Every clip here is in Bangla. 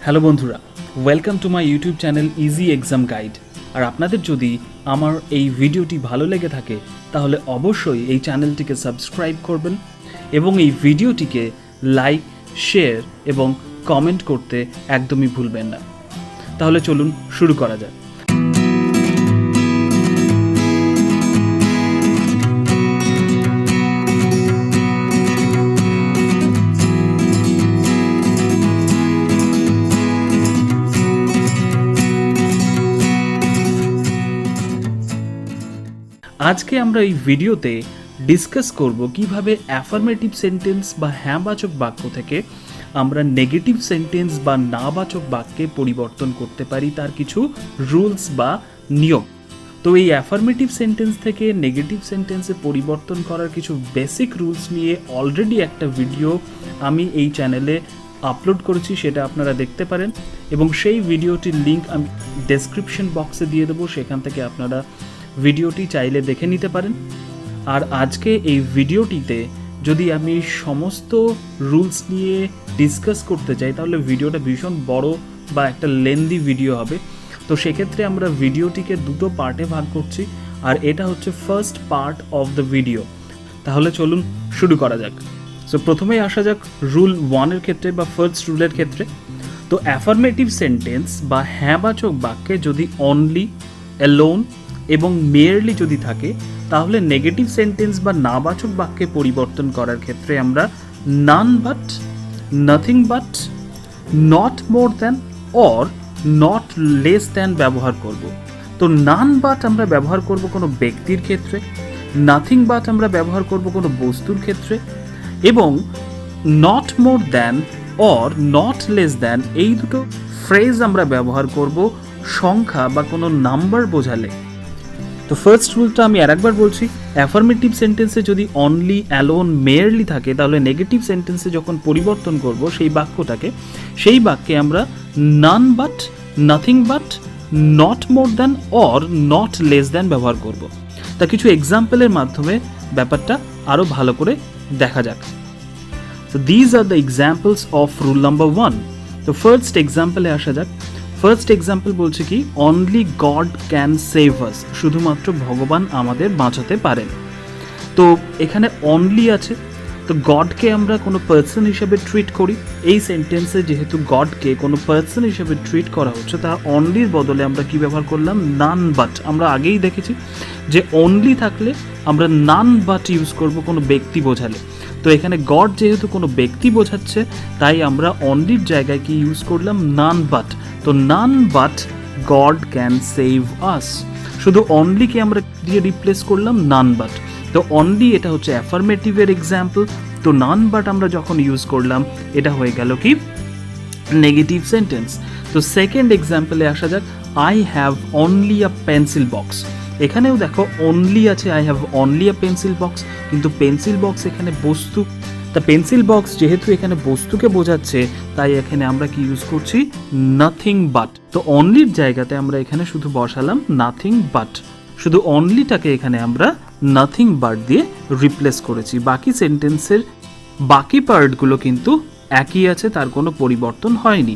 হ্যালো বন্ধুরা, welcome to my YouTube channel easy exam guide. আর আপনাদের যদি আমার এই ভিডিওটি ভালো লেগে থাকে তাহলে অবশ্যই এই চ্যানেলটিকে সাবস্ক্রাইব করবেন এবং এই ভিডিওটিকে লাইক, শেয়ার এবং কমেন্ট করতে একদমই ভুলবেন না। তাহলে চলুন শুরু করা যাক। আজকে আমরা এই ভিডিওতে ডিসকাস করব কিভাবে অ্যাফার্মেটিভ সেন্টেন্স বা হ্যাঁবাচক বাক্য থেকে আমরা নেগেটিভ সেন্টেন্স বা নাবাচক বাক্যে পরিবর্তন করতে পারি, তার কিছু রুলস বা নিয়ম। তো এই অ্যাফার্মেটিভ সেন্টেন্স থেকে নেগেটিভ সেন্টেন্সে পরিবর্তন করার কিছু বেসিক রুলস নিয়ে অলরেডি একটা ভিডিও আমি এই চ্যানেলে আপলোড করেছি, সেটা আপনারা দেখতে পারেন এবং সেই ভিডিওটির লিঙ্ক আমি ডেসক্রিপশন বক্সে দিয়ে দেবো, সেখান থেকে আপনারা ভিডিওটি চাইলে দেখে নিতে পারেন। আর আজকে এই ভিডিওটিতে যদি আমি সমস্ত রুলস নিয়ে ডিসকাস করতে চাই তাহলে ভিডিওটা ভীষণ বড় বা একটা লেন্দি ভিডিও হবে। তো সেক্ষেত্রে আমরা ভিডিওটিকে দুটো পার্টে ভাগ করছি আর এটা হচ্ছে first part of the video. তাহলে চলুন শুরু করা যাক। সো প্রথমেই আসা যাক রুল 1-এর ক্ষেত্রে বা ফার্স্ট রুলের ক্ষেত্রে। তো অ্যাফার্মেটিভ সেন্টেন্স বা হ্যাঁবাচক বাক্যে যদি অনলি, অ্যালোন এবং মেয়ারলি যদি থাকে তাহলে নেগেটিভ সেন্টেন্স বা নাবাচক বাক্যে পরিবর্তন করার ক্ষেত্রে আমরা none but, nothing but, not more than or not less than ব্যবহার করব। তো নান বাট আমরা ব্যবহার করব কোনো ব্যক্তির ক্ষেত্রে, নাথিং বাট আমরা ব্যবহার করব কোনো বস্তুর ক্ষেত্রে এবং not more than or not less than এই দুটো ফ্রেজ আমরা ব্যবহার করব সংখ্যা বা কোনো নাম্বার বোঝালে। তো ফার্স্ট রুলটা আমি আরেকবার বলছি, অ্যাফার্মেটিভ সেন্টেন্সে যদি অনলি, অ্যালোন, মেয়ারলি থাকে তাহলে নেগেটিভ সেন্টেন্সে যখন পরিবর্তন করব সেই বাক্যটাকে, সেই বাক্যে আমরা none but, nothing but, not more than or not less than ব্যবহার করব। তা কিছু এক্সাম্পলের মাধ্যমে ব্যাপারটা আরও ভালো করে দেখা যাক। So these are the examples of rule number 1. তো ফার্স্ট এক্সাম্পলে আসা যাক। ফার্স্ট এক্সাম্পল বলছে কি, অনলি গড ক্যান সেভ আস, শুধুমাত্র ভগবান আমাদের বাঁচাতে পারেন। তো এখানে অনলি আছে, তো গডকে আমরা কোনো পার্সন হিসেবে ট্রিট করি। এই সেন্টেন্সে যেহেতু গডকে কোনো পার্সন হিসেবে ট্রিট করা হচ্ছে তা অনলির বদলে আমরা কি ব্যবহার করলাম, নান বাট। আমরা আগেই দেখেছি যে অনলি থাকলে আমরা নান বাট ইউজ করব কোনো ব্যক্তি বোঝালে। তো এখানে গড যেহেতু কোনো ব্যক্তি বোঝাচ্ছে তাই আমরা অনলির জায়গায় কি ইউজ করলাম, নান বাট। তো none but God can save us, শুধু অনলিকে আমরা দিয়ে রিপ্লেস করলাম নান বাট। তো অনলি এটা হচ্ছে অ্যাফার্মেটিভের এক্সাম্পল, তো নান বাট আমরা যখন ইউজ করলাম এটা হয়ে গেল কি নেগেটিভ সেন্টেন্স। তো সেকেন্ড এক্সাম্পলে আসা যাক, I have only a pencil box. এখানেও দেখো অনলি আছে, I have only a pencil box, কিন্তু পেন্সিল বক্স এখানে বস্তু। তা পেন্সিল বক্স যেহেতু এখানে বস্তুকে বোঝাচ্ছে তাই এখানে আমরা কি ইউজ করছি, নাথিং বাট। তো অনলির জায়গাতে আমরা এখানে শুধু বসালাম নাথিং বাট, শুধু অনলিটাকে এখানে আমরা নাথিং বাট দিয়ে রিপ্লেস করেছি। বাকি সেন্টেন্সের বাকি পার্টগুলো কিন্তু একই আছে, তার কোনো পরিবর্তন হয়নি।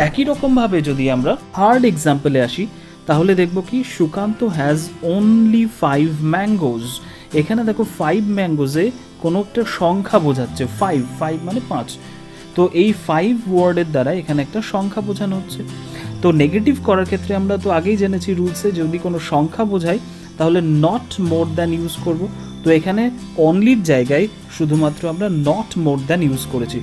একই রকমভাবে যদি আমরা থার্ড এক্সাম্পলে আসি তাহলে দেখব কি, সুকান্ত হ্যাজ অনলি 5 ম্যাঙ্গোজ। এখানে দেখো 5 ম্যাঙ্গোজে কোনো একটা সংখ্যা বোঝাচ্ছে, 5 মানে 5। তো এই 5 ওয়ার্ডের দ্বারা এখানে একটা সংখ্যা বোঝানো হচ্ছে। তো নেগেটিভ করার ক্ষেত্রে আমরা তো আগেই জেনেছি রুলসে, যদি কোনো সংখ্যা বোঝাই তাহলে নট মোর দ্যান ইউজ করব। তো এখানে অনলির জায়গায় শুধুমাত্র আমরা নট মোর দ্যান ইউজ করেছি।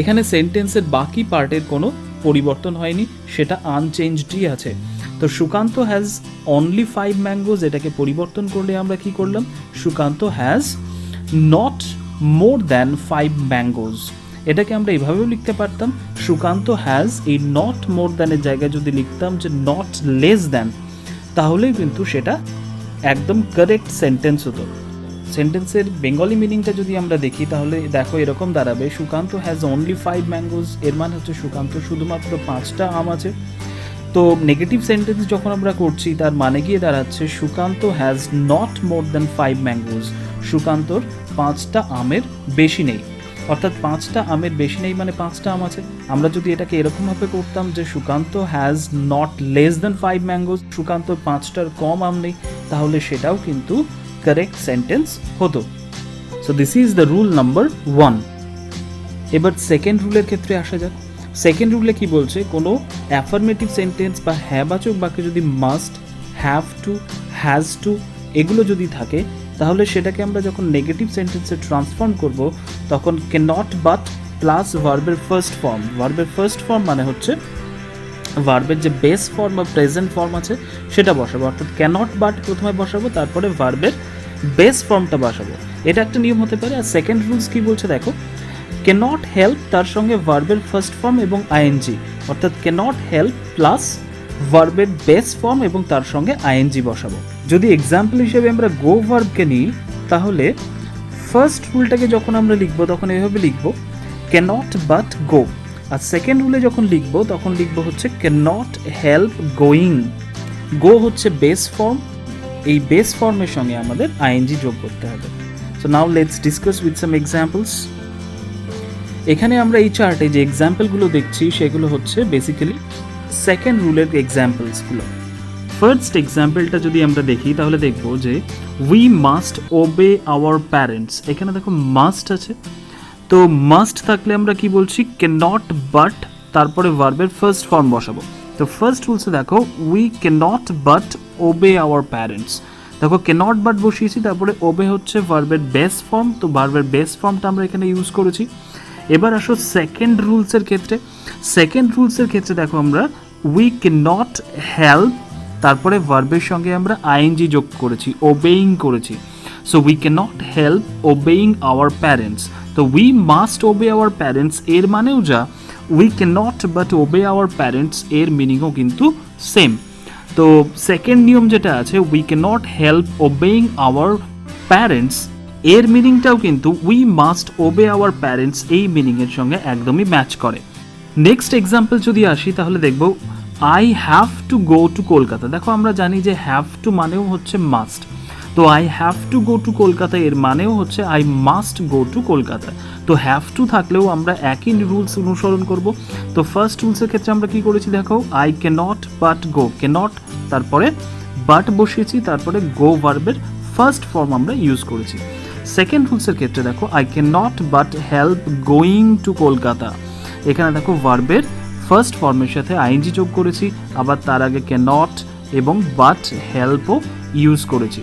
এখানে সেন্টেন্সের বাকি পার্টের কোনো পরিবর্তন হয়নি, সেটা আনচেঞ্জডই আছে। তো সুকান্ত হ্যাজ অনলি 5 ম্যাঙ্গোজ, এটাকে পরিবর্তন করলে আমরা কি করলাম, Sukanta has not more than 5 mangoes. এটাকে আমরা এভাবেও লিখতে পারতাম, সুকান্ত হ্যাজ, এই নট মোর দ্যানের জায়গায় যদি লিখতাম যে নট লেস দ্যান, তাহলেই কিন্তু সেটা একদম কারেক্ট সেন্টেন্স হতো। সেন্টেন্সের বেঙ্গলি মিনিংটা যদি আমরা দেখি তাহলে দেখো এরকম দাঁড়াবে, সুকান্ত হ্যাজ অনলি 5 ম্যাঙ্গোজ, এর মানে হচ্ছে সুকান্ত শুধুমাত্র 5টা আম আছে। তো নেগেটিভ সেন্টেন্স যখন আমরা করছি তার মানে গিয়ে দাঁড়াচ্ছে Sukanta has not more than 5 mangoes, সুকান্তর 5টা আমের বেশি নেই। অর্থাৎ 5টা আমের বেশি নেই মানে 5টা আম আছে। আমরা যদি এটাকে এরকমভাবে করতাম যে Sukanta has not less than 5 mangoes, Sukanta 5টার কম আম নেই, তাহলে সেটাও কিন্তু কারেক্ট সেন্টেন্স হতো। So this is the rule number 1। এবার সেকেন্ড রুলের ক্ষেত্রে আসা যাক। সেকেন্ড রুলে কি বলছে, কোনো অ্যাফার্মেটিভ সেন্টেন্স বা হ্যাঁবাচক বাক্যে যদি must, have to, has to এগুলো যদি থাকে, তাহলে সেটাকে আমরা যখন নেগেটিভ সেন্টেন্সে ট্রান্সফর্ম করব, তখন ক্যানট বাট প্লাস ভার্বের ফার্স্ট ফর্ম। ভার্বের ফার্স্ট ফর্ম মানে হচ্ছে ভার্বের যে বেস ফর্ম বা প্রেজেন্ট ফর্ম আছে সেটা বসাবো, অর্থাৎ ক্যানট বাট প্রথমে বসাবো, তারপরে ভার্বের বেস ফর্মটা বসাবো। এটা একটা নিয়ম হতে পারে। আর সেকেন্ড রুলস কি বলছে দেখো, ক্যানট হেল্প তার সঙ্গে ভার্বের ফার্স্ট ফর্ম এবং আইএনজি, অর্থাৎ ক্যানট হেল্প প্লাস ভার্বের বেস ফর্ম এবং তার সঙ্গে আইএনজি বসাবো। যদি এক্সাম্পল হিসেবে আমরা গো ভার্বকে নিই, তাহলে ফার্স্ট রুলটাকে যখন আমরা লিখবো তখন এভাবে লিখবো ক্যানট বাট গো। আর সেকেন্ড রুলে যখন লিখবো তখন লিখবো হচ্ছে ক্যানট হেল্প গোয়িং। গো হচ্ছে বেস ফর্ম, এই বেস ফর্মের সঙ্গে আমাদের আইএনজি যোগ করতে হবে। So now let's discuss with some examples. এখানে আমরা এই চার্টে যে এক্সাম্পলগুলো দেখছি সেগুলো হচ্ছে বেসিক্যালি সেকেন্ড রুলের এক্সাম্পলসগুলো। ফার্স্ট এক্সাম্পলটা যদি আমরা দেখি তাহলে দেখব যে we must obey our parents. এখানে দেখো মাস্ট আছে, তো মাস্ট থাকলে আমরা কি বলছি, ক্যানট বাট তারপরে ভার্বের ফার্স্ট ফর্ম বসাবো। তো ফার্স্ট রুলসে দেখো we cannot but obey our parents. দেখো ক্যানট বাট বসিয়েছি, তারপরে ওবে হচ্ছে ভার্বের বেস ফর্ম, তো ভার্বের বেস ফর্মটা আমরা এখানে ইউজ করেছি। এবার আসো সেকেন্ড রুলসের ক্ষেত্রে। সেকেন্ড রুলসের ক্ষেত্রে দেখো আমরা উই ক্যানট হেল্প, তারপরে ভার্বের সঙ্গে আমরা আইএনজি যোগ করেছি, ওবেইং করেছি। So we cannot help obeying our parents. তো we must obey our parents এর মানেও যা, we cannot but obey our parents এর মিনিংও কিন্তু সেম। তো সেকেন্ড নিয়ম যেটা আছে we cannot help obeying our parents, এর মিনিংটাও কিন্তু we must obey our parents এই মিনিংয়ের সঙ্গে একদমই ম্যাচ করে। নেক্সট এক্সাম্পল যদি আসি তাহলে দেখব I have to go to Kolkata. দেখো আমরা জানি যে হ্যাভ টু মানেও হচ্ছে মাস্ট, তো I have to go to Kolkata এর মানেও হচ্ছে I must go to Kolkata. তো হ্যাভ টু থাকলেও আমরা একই রুলস অনুসরণ করব। তো ফার্স্ট রুলসের ক্ষেত্রে আমরা কি করেছি দেখো, I cannot but go, cannot তারপরে বাট বসিয়েছি, তারপরে গো ভার্বের ফার্স্ট ফর্ম আমরা ইউজ করেছি। সেকেন্ড রুলসের ক্ষেত্রে দেখো I can not but help going to Kolkata. এখানে দেখো ভার্বের ফার্স্ট ফর্মের সাথে আইএনজি যোগ করেছি, আবার তার আগে ক্যান নট এবং বাট হেল্পও ইউজ করেছি।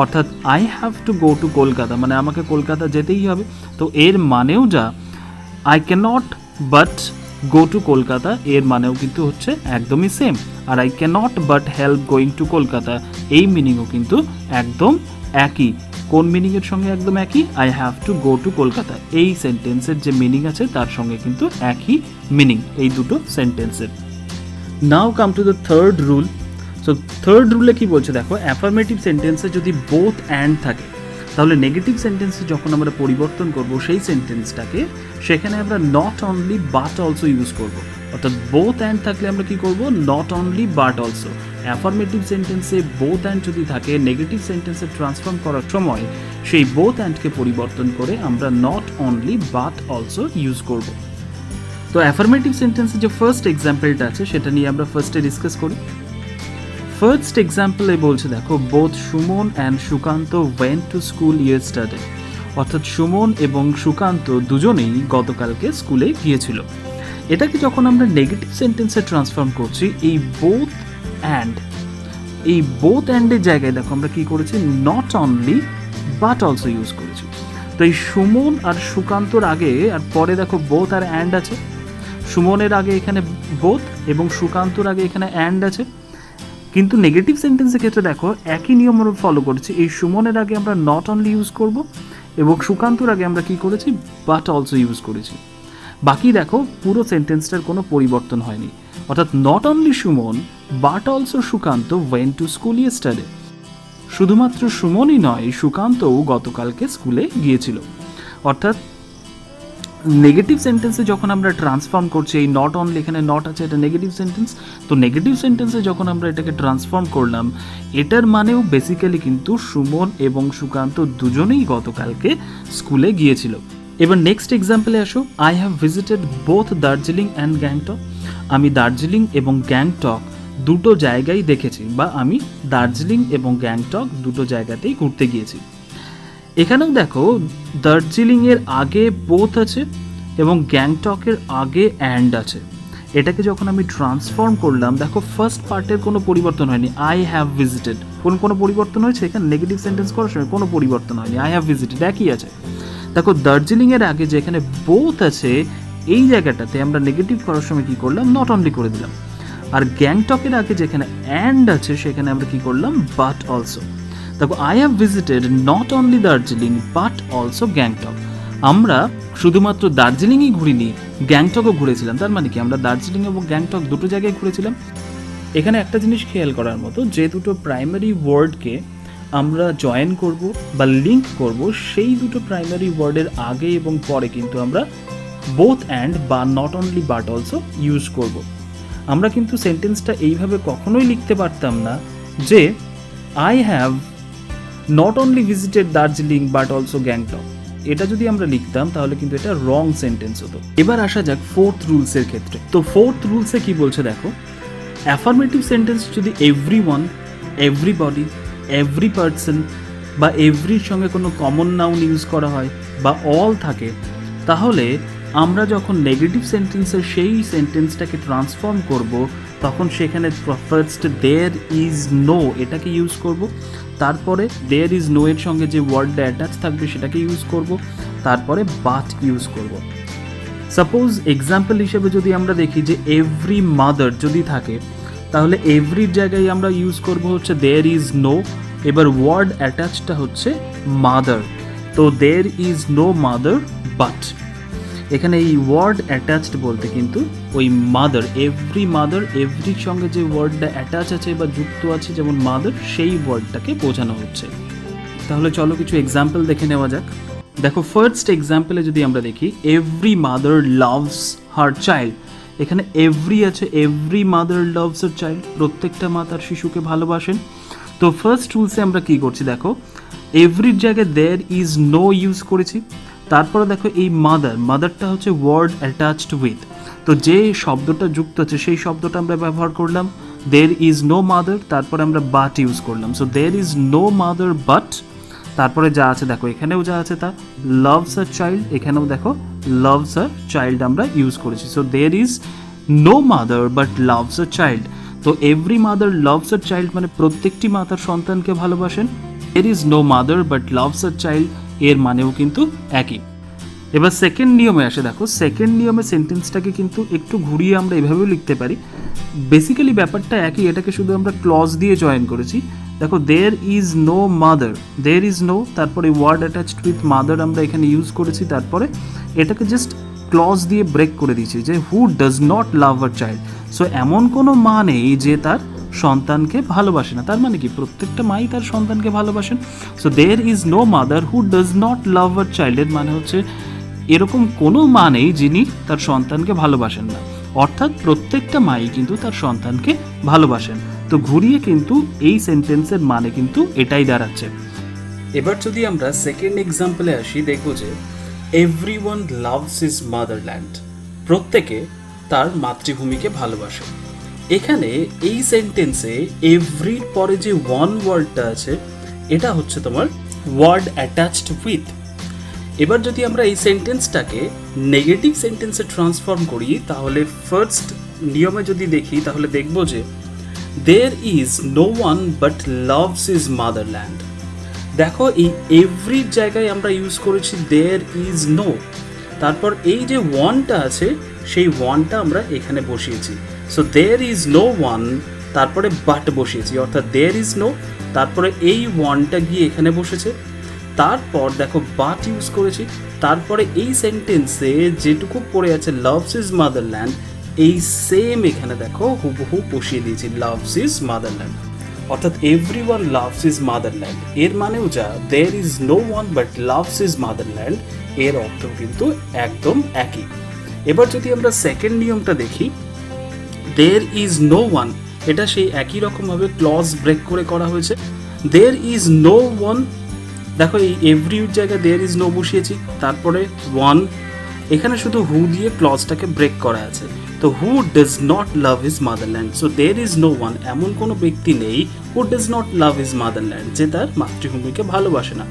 অর্থাৎ I have to go to Kolkata মানে আমাকে কলকাতা যেতেই হবে। তো এর মানেও যা, I can not but go to Kolkata এর মানেও কিন্তু হচ্ছে একদমই সেম। আর I can not but help going to Kolkata এই মিনিংও কিন্তু একদম একই। কোন মিনিংয়ের সঙ্গে একদম একই, I have to go to Kolkata এই সেন্টেন্সের যে মিনিং আছে তার সঙ্গে কিন্তু একই মিনিং এই দুটো সেন্টেন্সের। Now come to the third rule. So third রুলে কি বলছে দেখো, অ্যাফার্মেটিভ সেন্টেন্সে যদি বোথ অ্যান্ড থাকে তাহলে নেগেটিভ সেন্টেন্সে যখন আমরা পরিবর্তন করব সেই সেন্টেন্সটাকে, সেখানে আমরা not only but also use করব। অর্থাৎ বোথ অ্যান্ড থাকলে আমরা কি করব, not only but also. Affirmative সেন্টেন্সে বোথ অ্যান্ড যদি থাকে, নেগেটিভ সেন্টেন্সে ট্রান্সফর্ম করার সময় সেই বোথ অ্যান্ডকে পরিবর্তন করে আমরা not only but also use করব। তো অ্যাফার্মেটিভ সেন্টেন্সের যে ফার্স্ট এক্সাম্পলটা আছে সেটা নিয়ে আমরা ফার্স্টে ডিসকাস করি। ফার্স্ট এক্সাম্পলে বলছে দেখো, both Suman and Sukanta went to school yesterday. অর্থাৎ সুমন এবং সুকান্ত দুজনেই গতকালকে স্কুলে গিয়েছিল। এটাকে যখন আমরা নেগেটিভ সেন্টেন্সে ট্রান্সফর্ম করছি, এই বোথ অ্যান্ডের জায়গায় দেখো আমরা কি করেছি, not only but also use করেছি। তো এই সুমন আর সুকান্তর আগে আর পরে দেখো বোথ আর অ্যান্ড আছে। সুমনের আগে এখানে বোথ এবং সুকান্তর আগে এখানে অ্যান্ড আছে। কিন্তু নেগেটিভ সেন্টেন্সের ক্ষেত্রে দেখো একই নিয়ম আমরা ফলো করেছি। এই সুমনের আগে আমরা নট অনলি ইউজ করব এবং সুকান্তর আগে আমরা কি করেছি, বাট অলসো ইউজ করেছি। বাকি দেখো পুরো সেন্টেন্সটার কোনো পরিবর্তন হয়নি। অর্থাৎ not only Suman but also Sukanta went to school yesterday. শুধুমাত্র সুমনই নয়, সুকান্তও গতকালকে স্কুলে গিয়েছিল। অর্থাৎ নেগেটিভ সেন্টেন্সে যখন আমরা ট্রান্সফর্ম করছি, এই নট অনলি এখানে নট আছে, এটা নেগেটিভ সেন্টেন্স। তো নেগেটিভ সেন্টেন্সে যখন আমরা এটাকে ট্রান্সফর্ম করলাম, এটার মানেও বেসিক্যালি কিন্তু সুমন এবং সুকান্ত দুজনেই গতকালকে স্কুলে গিয়েছিল। এবার নেক্সট এক্সাম্পলে আসো, I have visited both Darjeeling and Gangtok. আমি দার্জিলিং এবং গ্যাংটক দুটো জায়গায় দেখেছি, বা আমি দার্জিলিং এবং গ্যাংটক দুটো জায়গাতেই ঘুরতে গিয়েছি। এখানেও দেখো দার্জিলিংয়ের আগে বোথ আছে এবং গ্যাংটকের আগে অ্যান্ড আছে। এটাকে যখন আমি ট্রান্সফর্ম করলাম, দেখো ফার্স্ট পার্টের কোনো পরিবর্তন হয়নি, আই হ্যাভ ভিজিটেড। কোনো পরিবর্তন হয়েছে এখানে? নেগেটিভ সেন্টেন্স করার সময় কোনো পরিবর্তন হয়নি, আই হ্যাভ ভিজিটেড একই আছে। দেখো দার্জিলিংয়ের আগে যেখানে বোথ আছে এই জায়গাটাতে আমরা নেগেটিভ করার সময় কী করলাম? নট অনলি করে দিলাম। আর গ্যাংটকের আগে যেখানে অ্যান্ড আছে সেখানে আমরা কী করলাম? But also. দেখো I have visited not only Darjeeling but also Gangtok. আমরা শুধুমাত্র দার্জিলিংই ঘুরিনি, গ্যাংটকও ঘুরেছিলাম। তার মানে কি আমরা দার্জিলিং এবং গ্যাংটক দুটো জায়গায় ঘুরেছিলাম। এখানে একটা জিনিস খেয়াল করার মতো, যে দুটো প্রাইমারি ওয়ার্ডকে আমরা জয়েন করব বা লিঙ্ক করব, সেই দুটো প্রাইমারি ওয়ার্ডের আগে এবং পরে কিন্তু আমরা বোথ অ্যান্ড বা not only but also use করব। আমরা কিন্তু সেন্টেন্সটা এইভাবে কখনোই লিখতে পারতাম না যে I have not only visited Darjeeling but also Gangtok. এটা যদি আমরা লিখতাম তাহলে কিন্তু এটা রং সেন্টেন্স হতো। এবার আসা যাক ফোর্থ রুলসের ক্ষেত্রে। তো ফোর্থ রুলসে কি বলছে দেখো, অ্যাফার্মেটিভ সেন্টেন্স যদি এভরিওয়ান, এভরিবডি, এভরি পার্সন বা এভরির সঙ্গে কোনো কমন নাউন ইউজ করা হয় বা অল থাকে, তাহলে আমরা যখন নেগেটিভ সেন্টেন্সের সেই সেন্টেন্সটাকে ট্রান্সফর্ম করব তখন সেখানে ফার্স্ট দেয়ার ইজ নো এটাকে ইউজ করব, তারপরে দেয়ার ইজ নো এর সঙ্গে যে ওয়ার্ডটা অ্যাটাচ থাকবে সেটাকে ইউজ করব, তারপরে বাট ইউজ করব। সাপোজ এক্সাম্পল হিসেবে যদি আমরা দেখি যে এভরি মাদার যদি থাকে, তাহলে এভরির জায়গায় আমরা ইউজ করব হচ্ছে দেয়ার ইজ নো। এবার ওয়ার্ড অ্যাটাচটা হচ্ছে মাদার, তো there is no mother but. এখানে এই ওয়ার্ড অ্যাটাচড বলতে কিন্তু ওই মাদার, এভরির সঙ্গে যে ওয়ার্ডটা অ্যাটাচ আছে বা যুক্ত আছে যেমন মাদার, সেই ওয়ার্ডটাকে বোঝানো হচ্ছে। তাহলে চলো কিছু এক্সাম্পল দেখে নেওয়া যাক। দেখো ফার্স্ট এক্সাম্পলে যদি আমরা দেখি, every mother loves her child. এখানে এভরি আছে, every mother loves her child, প্রত্যেকটা মা তার শিশুকে ভালোবাসেন। তো ফার্স্ট রুলসে আমরা কি করছি দেখো, এভরির জায়গায় দেয়ার ইজ নো ইউজ করেছি। তারপরে দেখো এই মাদারটা হচ্ছে ওয়ার্ড অ্যাটাচড উইথ, তো যে শব্দটা যুক্ত আছে সেই শব্দটা আমরা ব্যবহার করলাম, দেয়ার ইজ নো মাদার, তারপরে আমরা বাট ইউজ করলাম। So there is no mother but, তারপরে যা আছে দেখো এখানেও যা আছে তা লাভস আ চাইল্ড, এখানেও দেখো লাভস আ চাইল্ড আমরা ইউজ করেছি। So there is no mother but loves a child. তো every mother loves a child মানে প্রত্যেকটি মা তার সন্তানকে ভালোবাসেন। There is no mother but loves a child এর মানেও কিন্তু একই। এবার সেকেন্ড নিয়মে আসে, দেখো সেকেন্ড নিয়মে সেন্টেন্সটাকে কিন্তু একটু ঘুরিয়ে আমরা এভাবেও লিখতে পারি। বেসিক্যালি ব্যাপারটা একই, এটাকে শুধু আমরা ক্লজ দিয়ে জয়েন করেছি। দেখো there is no mother, there is no, তারপরে ওয়ার্ড অ্যাটাচড উইথ মাদার আমরা এখানে ইউজ করেছি, তারপরে এটাকে জাস্ট ক্লজ দিয়ে ব্রেক করে দিয়েছি যে হু does not love a child. So এমন কোনো মা নেই যে তার সন্তানকে ভালোবাসে না, তার মানে কি প্রত্যেকটা মাই তার সন্তানকে ভালোবাসেন। So there is no mother who does not love a child এর মানে হচ্ছে এরকম কোনো মা নেই যিনি তার সন্তানকে ভালোবাসেন না, অর্থাৎ প্রত্যেকটা মাই কিন্তু তার সন্তানকে ভালোবাসেন। তো ঘুরিয়ে কিন্তু এই সেন্টেন্সের মানে কিন্তু এটাই দাঁড়াচ্ছে। এবার যদি আমরা সেকেন্ড এক্সাম্পলে আসি, দেখবো যে এভরিওয়ান লাভস হিজ মাদারল্যান্ড, প্রত্যেকে তার মাতৃভূমিকে ভালোবাসে। এখানে এই সেন্টেন্সে এভরির পরে যে ওয়ান ওয়ার্ডটা আছে এটা হচ্ছে তোমার ওয়ার্ড অ্যাটাচড উইথ। এবার যদি আমরা এই সেন্টেন্সটাকে নেগেটিভ সেন্টেন্সে ট্রান্সফর্ম করি, তাহলে ফার্স্ট নিয়মে যদি দেখি তাহলে দেখবো যে there is no one but loves his motherland. দেখো এই এভরির জায়গায় আমরা ইউজ করেছি দেয়ার ইজ নো, তারপর এই যে ওয়ানটা আছে সেই ওয়ানটা আমরা এখানে বসিয়েছি। So there is no one, তারপরে বাট বসিয়েছি, অর্থাৎ দেয়ার ইজ নো, তারপরে এই ওয়ানটা গিয়ে এখানে বসেছে, তারপর দেখো বাট ইউজ করেছি, তারপরে এই সেন্টেন্সে যেটুকু পড়ে আছে লাভস হিজ মাদারল্যান্ড, এই সেম এখানে দেখো হুবহু বসিয়ে দিয়েছি লাভস হিজ মাদারল্যান্ড। অর্থাৎ এভরিওয়ান লাভস হিজ মাদারল্যান্ড এর মানেও যা there is no one but loves his motherland এর অর্থ কিন্তু একদম একই। এবার যদি আমরা সেকেন্ড নিয়মটা দেখি, দেয়ার ইজ নো ওয়ান, এটা সেই একই রকমভাবে ক্লজ ব্রেক করে করা হয়েছে। দেয়ার ইজ নো ওয়ান দেখো এই এভরির জায়গায় দেয়ার ইজ নো বসিয়েছি, তারপরে ওয়ান, এখানে শুধু হু দিয়ে ক্লজটাকে ব্রেক করা আছে। তো who does not love his motherland, so there is no one, এমন কোনো ব্যক্তি নেই who does not love his motherland, যে তার মাতৃভূমিকে ভালোবাসে না।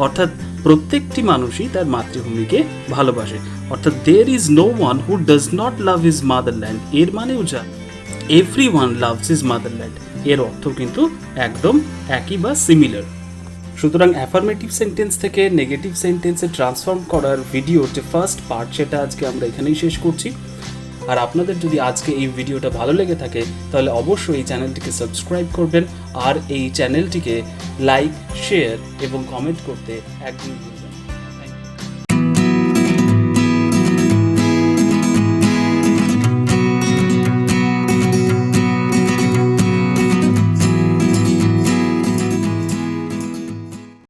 অর্থাৎ প্রত্যেকটি মানুষই তার মাতৃভূমিকে ভালোবাসে। অর্থাৎ there is no one who does not love his motherland এর মানেও যা every one loves his motherland, এর অর্থ কিন্তু একদম একই বা সিমিলার। সুতরাং অ্যাফার্মেটিভ সেন্টেন্স থেকে নেগেটিভ সেন্টেন্সে ট্রান্সফর্ম করার ভিডিওর যে ফার্স্ট পার্ট, সেটা আজকে আমরা এখানেই শেষ করছি। আর আপনাদের যদি আজকে এই ভিডিওটা ভালো লেগে থাকে তাহলে অবশ্যই এই চ্যানেলটিকে সাবস্ক্রাইব করবেন, আর এই চ্যানেলটিকে লাইক, শেয়ার এবং কমেন্ট করতে একদম ভুলবেন না।